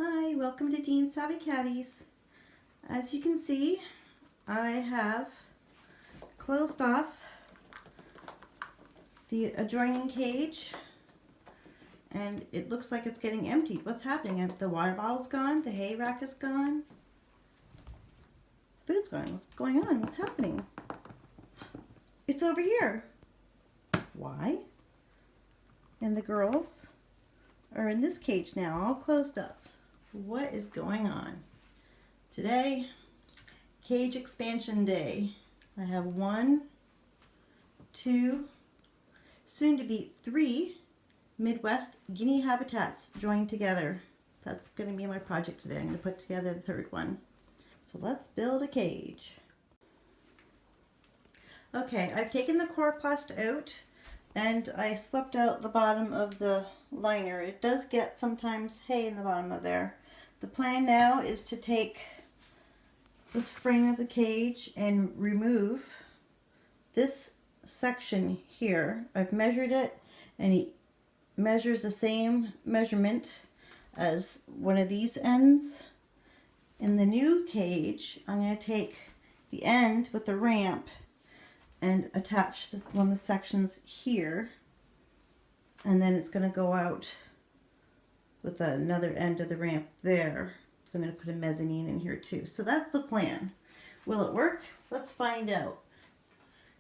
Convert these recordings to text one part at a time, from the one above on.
Hi, welcome to Dean's Savvy Caddies. As you can see, I have closed off the adjoining cage and it looks like it's getting emptied. What's happening? The water bottle's gone, the hay rack is gone, the food's gone. What's going on? What's happening? It's over here. Why? And the girls are in this cage now, all closed up. What is going on? Today, cage expansion day. I have 1, 2, soon to be 3 Midwest Guinea Habitats joined together. That's going to be my project today. I'm going to put together the 3rd one. So let's build a cage. Okay, I've taken the Coroplast out and I swept out the bottom of the liner. It does get sometimes hay in the bottom of there. The plan now is to take this frame of the cage and remove this section here. I've measured it and it measures the same measurement as one of these ends. In the new cage, I'm going to take the end with the ramp and attach one of the sections here, and then it's going to go out with another end of the ramp there. So I'm going to put a mezzanine in here too. So that's the plan. Will it work? Let's find out.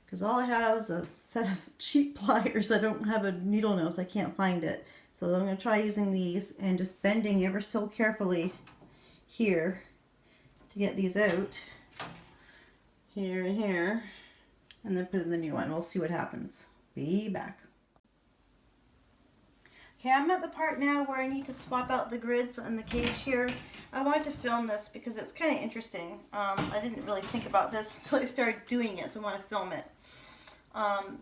Because all I have is a set of cheap pliers. I don't have a needle nose. I can't find it. So I'm going to try using these and just bending ever so carefully here to get these out. Here and here. And then put in the new one. We'll see what happens. Be back. Okay, I'm at the part now where I need to swap out the grids on the cage here. I wanted to film this because it's kind of interesting. I didn't really think about this until I started doing it, so I want to film it.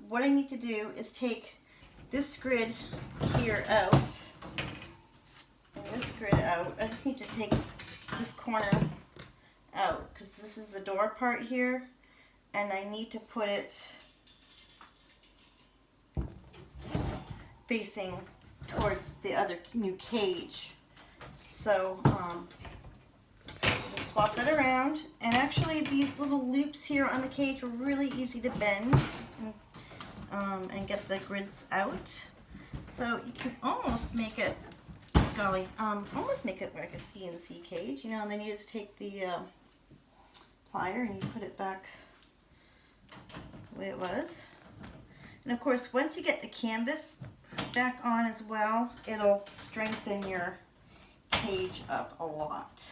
What I need to do is take this grid here out and this grid out. I just need to take this corner out because this is the door part here, and I need to put it facing towards the other new cage. So just swap it around, and actually these little loops here on the cage are really easy to bend and get the grids out. So you can almost make it, golly, almost make it like a CNC cage, you know. And then you just take the plier and you put it back the way it was. And of course, once you get the canvas back on as well, it'll strengthen your cage up a lot.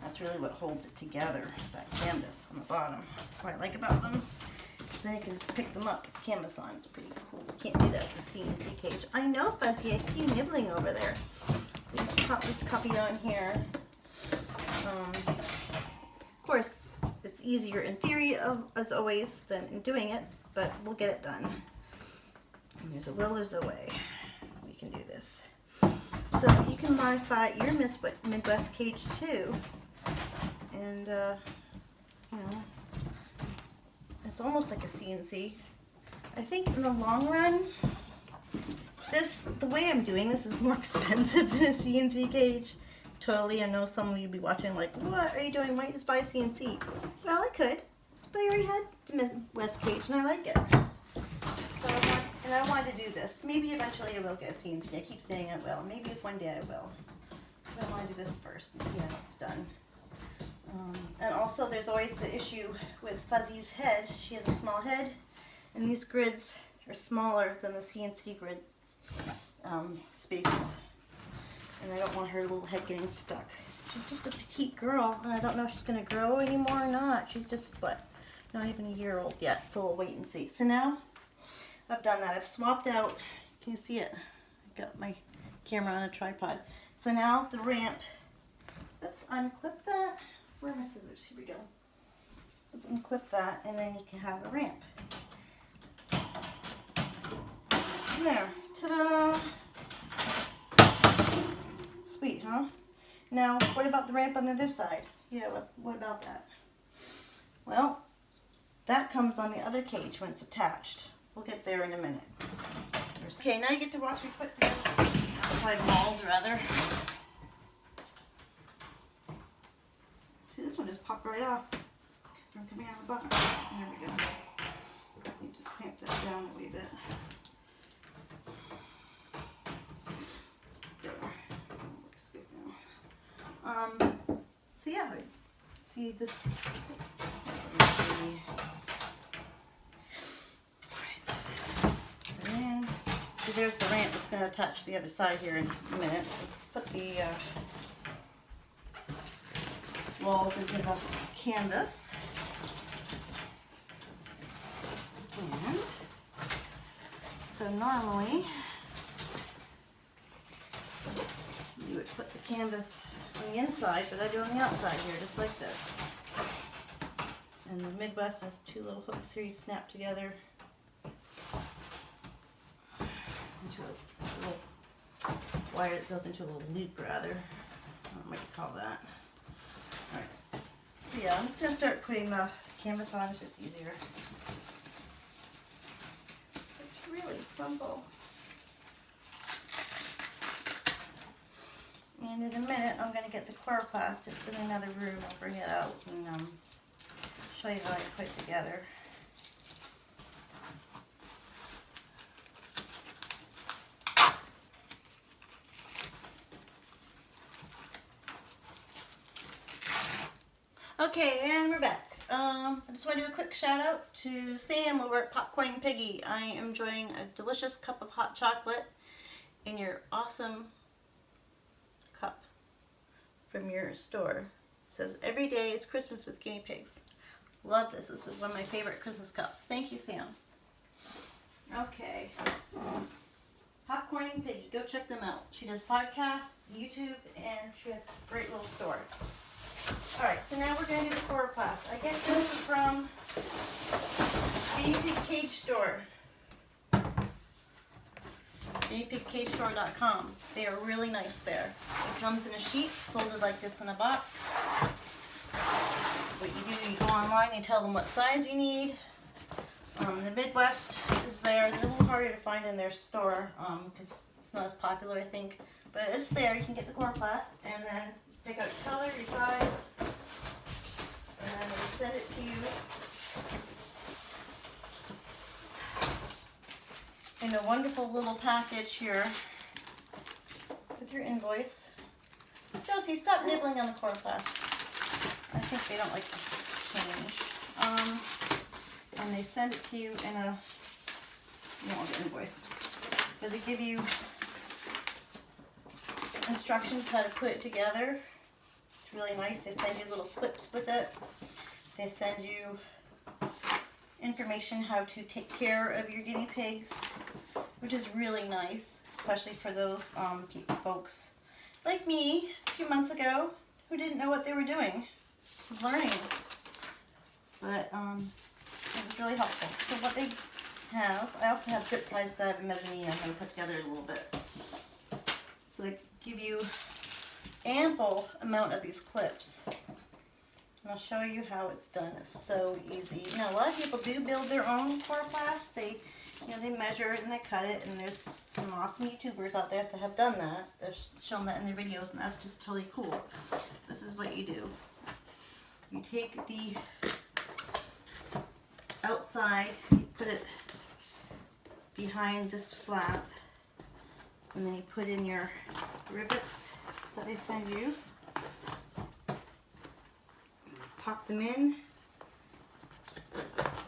That's really what holds it together, is that canvas on the bottom. That's what I like about them. So then you can just pick them up with the canvas on. It's pretty cool. You can't do that with the CNC cage. I know, Fuzzy, I see you nibbling over there. So just pop this puppy on here. Of course, it's easier in theory, as always, than in doing it, but we'll get it done. And there's a will, there's a way. We can do this. So you can modify your Midwest cage too. And, you know, it's almost like a CNC. I think in the long run, the way I'm doing this is more expensive than a CNC cage. Totally, I know some of you will be watching like, what are you doing? Why don't you just buy a CNC? Well, I could, but I already had the Midwest cage and I like it. So I wanted to do this. Maybe eventually I will get a CNC. I keep saying I will. Maybe if one day I will. But I want to do this first and see how it's done. And also there's always the issue with Fuzzy's head. She has a small head, and these grids are smaller than the CNC grid spaces. And I don't want her little head getting stuck. She's just a petite girl, and I don't know if she's going to grow anymore or not. She's just, what, not even a year old yet, so we'll wait and see. So now I've done that. I've swapped out. Can you see it? I got my camera on a tripod. So now the ramp. Let's unclip that. Where are my scissors? Here we go. Let's unclip that, and then you can have a ramp. There. Ta-da! Sweet, huh? Now, what about the ramp on the other side? Yeah, what about that? Well, that comes on the other cage when it's attached. We'll get there in a minute. Okay, now you get to watch me put this outside walls, rather. pop right off from coming out of the box. There we go. Need to clamp that down a wee bit. There. Looks good now. So yeah, see this. So there's the ramp that's going to attach the other side here in a minute. Let's put the walls into the canvas. And so normally you would put the canvas on the inside, but I do on the outside here, just like this. And the Midwest has two little hooks here you snap together into a little wire that goes into a little loop, rather. I don't know what you call that. Alright. So yeah, I'm just going to start putting the canvas on. It's just easier. It's really simple. And in a minute, I'm going to get the Coroplast. It's in another room. I'll bring it out and show you how I put it together. Okay, and we're back. I just want to do a quick shout out to Sam over at Popcorning Piggy. I am enjoying a delicious cup of hot chocolate in your awesome cup from your store. It says, "Every day is Christmas with guinea pigs." Love this. This is one of my favorite Christmas cups. Thank you, Sam. Okay. Popcorning Piggy. Go check them out. She does podcasts, YouTube, and she has a great little store. Alright, so now we're going to do the Coroplast. I get this from Guinea Pig Cage Store. GuineaPigCageStore.com. They are really nice there. It comes in a sheet, folded like this in a box. What you do, you go online, you tell them what size you need. The Midwest is there. They're a little harder to find in their store because it's not as popular, I think. But it's there. You can get the Coroplast and then pick out your color, your size, and then they send it to you in a wonderful little package here with your invoice. Josie, stop nibbling on the Coroplast. I think they don't like this change. And they send it to you in a, you don't want the invoice, but they give you instructions how to put it together. It's really nice. They send you little clips with it. They send you information how to take care of your guinea pigs, which is really nice, especially for those folks like me a few months ago who didn't know what they were doing, learning. But it was really helpful. So what they have, I also have zip ties, so I have a mezzanine I'm going to put together a little bit. So they give you ample amount of these clips. And I'll show you how it's done. It's so easy. Now, a lot of people do build their own Coroplast. They measure it and they cut it, and there's some awesome YouTubers out there that have done that. They've shown that in their videos, and that's just totally cool. This is what you do. You take the outside, you put it behind this flap, and then you put in your rivets that they send you. Pop them in,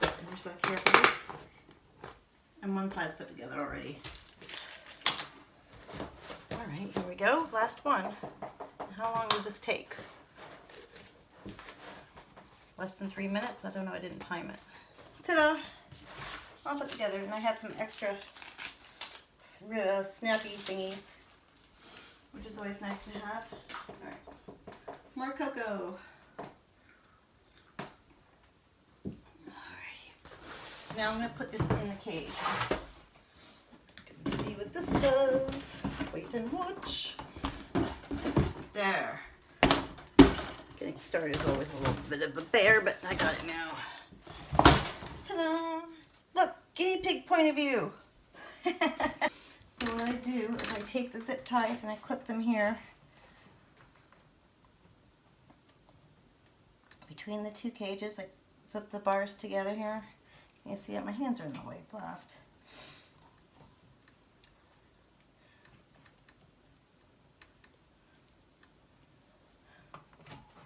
ever so carefully, and one side's put together already. Alright, here we go, last one. How long will this take? Less than 3 minutes? I don't know, I didn't time it. Ta-da! All put together, and I have some extra snappy thingies, which is always nice to have. Alright, more cocoa. So now I'm going to put this in the cage. See what this does. Wait and watch. There. Getting started is always a little bit of a bear, but I got it now. Ta-da! Look, guinea pig point of view. So what I do is I take the zip ties and I clip them here. They between the two cages. I zip the bars together here. You see it, my hands are in the way, blast.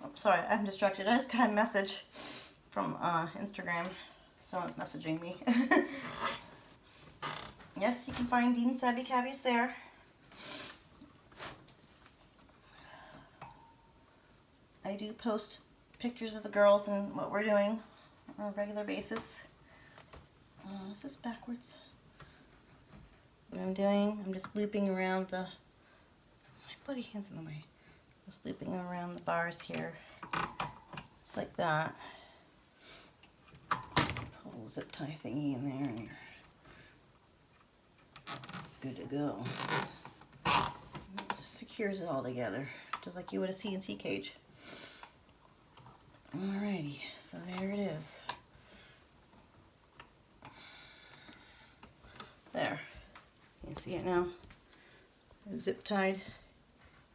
Oh, sorry, I'm distracted. I just got a message from Instagram. Someone's messaging me. Yes, you can find Dean Savvy Cabbies there. I do post pictures of the girls and what we're doing on a regular basis. Is this backwards? What I'm doing, I'm just looping around the, my bloody hand's in the way. Just looping around the bars here, just like that. Pull zip tie thingy in there and you're good to go. It just secures it all together, just like you would a CNC cage. Alrighty, so there it is. There. You see it now? Zip tied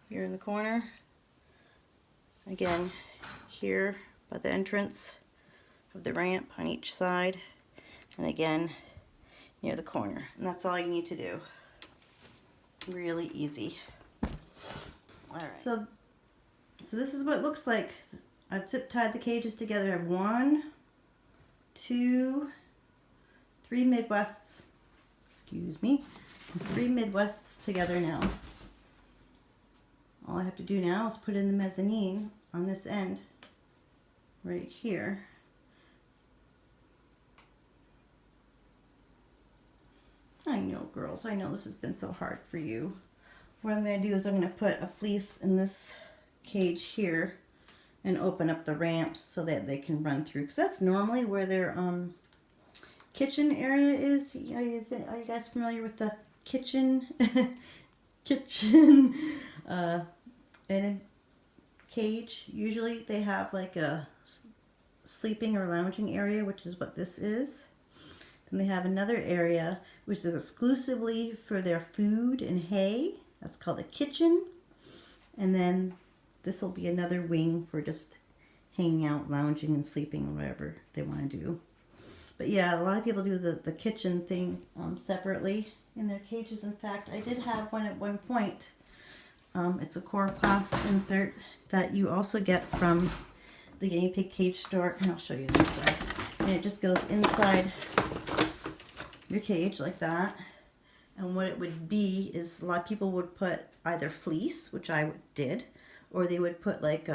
here in the corner. Again, here by the entrance of the ramp on each side. And again, near the corner. And that's all you need to do. Really easy. Alright. So this is what it looks like. I've zip tied the cages together. I have 1, 2, 3 Midwests. Excuse me. 3 Midwests together now. All I have to do now is put in the mezzanine on this end right here. I know, girls, I know this has been so hard for you. What I'm going to do is I'm going to put a fleece in this cage here and open up the ramps so that they can run through, because that's normally where their kitchen area is. Are you guys familiar with the kitchen? In a cage, usually they have like a sleeping or lounging area, which is what this is. Then they have another area which is exclusively for their food and hay. That's called the kitchen. And then this will be another wing for just hanging out, lounging and sleeping, whatever they want to do. But yeah, a lot of people do the kitchen thing separately in their cages. In fact, I did have one at one point. It's a Coroplast insert that you also get from the guinea pig cage store. And I'll show you this side. And it just goes inside your cage like that. And what it would be is a lot of people would put either fleece, which I did, or they would put like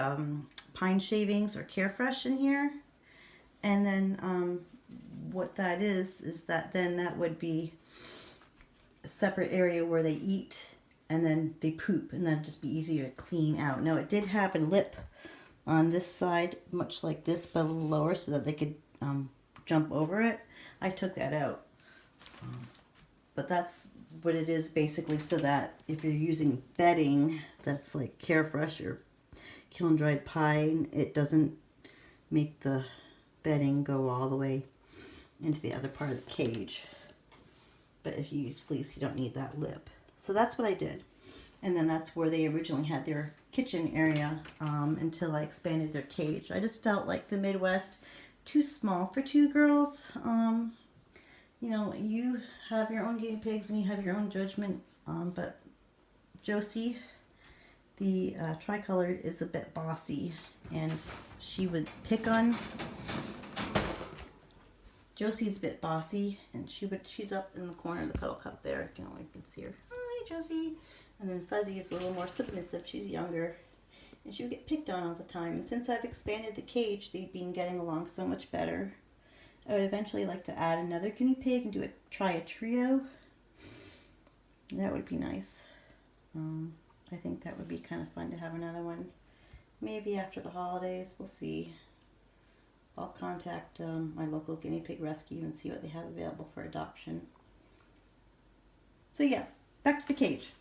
pine shavings or Carefresh in here. And then what that is that then that would be a separate area where they eat and then they poop, and that'd just be easier to clean out. Now it did have a lip on this side, much like this, but a little lower so that they could jump over it. I took that out. But that's what it is basically, so that if you're using bedding that's like Carefresh or kiln dried pine, it doesn't make the bedding go all the way into the other part of the cage. But if you use fleece, you don't need that lip. So that's what I did. And then that's where they originally had their kitchen area until I expanded their cage. I just felt like the Midwest, too small for 2 girls. You know, you have your own guinea pigs and you have your own judgment. But Josie, the tricolored, is a bit bossy, and she would pick on. Josie's a bit bossy, and she's up in the corner of the cuddle cup there. You can see her. Hi, Josie. And then Fuzzy is a little more submissive. She's younger, and she would get picked on all the time. And since I've expanded the cage, they've been getting along so much better. I would eventually like to add another guinea pig and try a trio. That would be nice. I think that would be kind of fun to have another one. Maybe after the holidays, we'll see. I'll contact my local guinea pig rescue and see what they have available for adoption. So yeah, back to the cage.